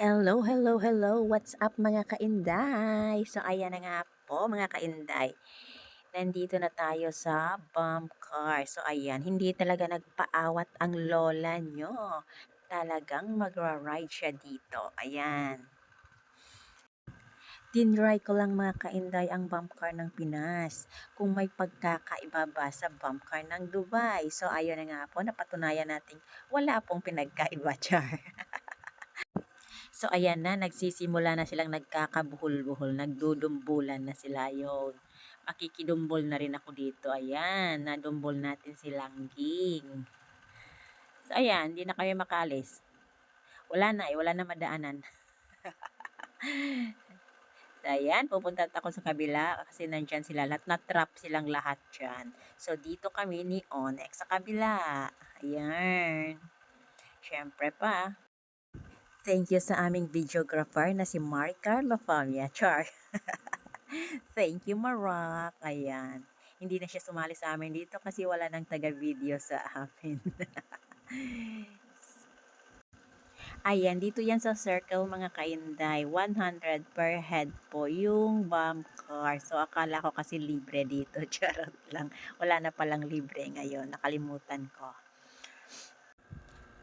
Hello, hello, hello. What's up mga kainday? So ayan na nga po mga kainday. Nandito na tayo sa bump car. So ayan, hindi talaga nagpaawat ang lola nyo. Talagang magra-ride siya dito. Ayan. Tinry ko lang mga kainday ang bump car ng Pinas. Kung may pagkakaiba ba sa bump car ng Dubai. So ayun na nga po, napatunayan natin wala pong pinagkaiba, char. So ayan na, nagsisimula na silang nagkakabuhol-buhol, nagdudumbulan na sila yon. Makikidumbol na rin ako dito. Ayan, nadumbol natin si Langging. So ayan, hindi na kami makalis. Wala na wala na madaanan. So ayan, pupunta ako sa kabila kasi nandyan sila lahat, na-trap silang lahat dyan. So dito kami ni Onyx sa kabila. Ayan. Siyempre pa, thank you sa aming videographer na si Mark Carlo Famia. Char. Thank you, Marak. Ayan. Hindi na siya sumali sa amin dito kasi wala nang taga-video sa amin. Ayan, dito yan sa circle mga kainday. 100 per head po yung bump car. So, akala ko kasi libre dito. Charot lang. Wala na palang libre ngayon. Nakalimutan ko.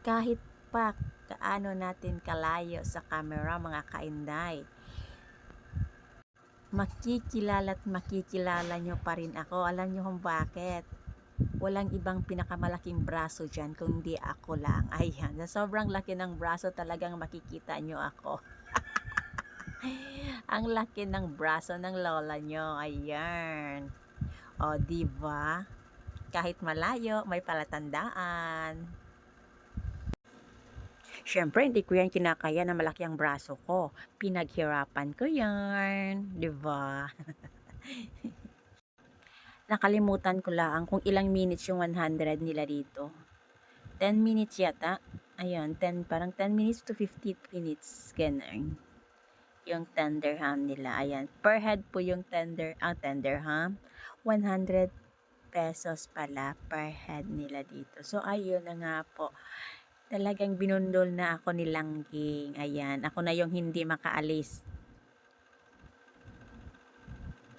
Kahit pa kaano natin kalayo sa camera mga kainday, makikilala nyo pa rin ako. Alam nyo kung bakit? Walang ibang pinakamalaking braso dyan kundi ako lang. Ayan, sa sobrang laki ng braso talagang makikita nyo ako. Ang laki ng braso ng lola nyo. Ayan. O, diba? Kahit malayo, may palatandaan. Siyempre, hindi ko yan kinakaya na malaki ang braso ko. Pinaghirapan ko yan. Diba? Nakalimutan ko lang kung ilang minutes yung 100 nila dito. 10 minutes yata. Ayun, 10, parang 10 minutes to 15 minutes. Ganun. Yung tender ham nila. Ayan. Per head po yung tender ham. 100 pesos pala per head nila dito. So, ayun na nga po. Talagang binundol na ako ni Langging. Ayan. Ako na yung hindi makaalis.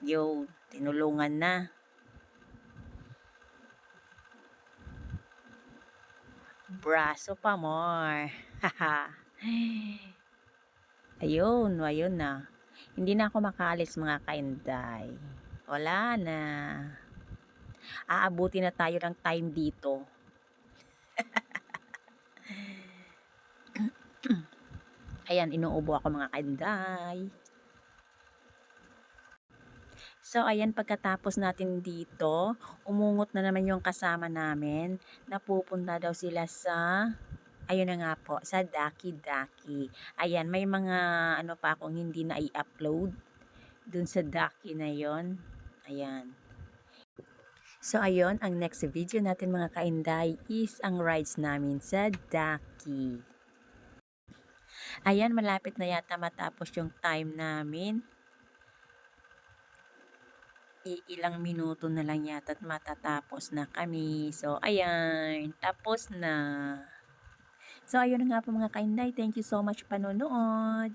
Yo, tinulungan na. Braso pa more. Haha. Ayun na. Hindi na ako makaalis mga kainday. Wala na. Aabuti na tayo ng time dito. Ayan, inuubo ako mga kainday. So, ayan, pagkatapos natin dito, umungot na naman yung kasama namin. Napupunta daw sila sa, ayun na nga po, sa Daki Daki. Ayan, may mga ano pa akong hindi na i-upload dun sa Daki na yon. Ayan. So, ayun, ang next video natin mga kainday is ang rides namin sa Daki. Ayan, malapit na yata matapos yung time namin. Ilang minuto na lang yata at matatapos na kami. So, ayan, tapos na. So, ayun na nga po mga kainday. Thank you so much panonood.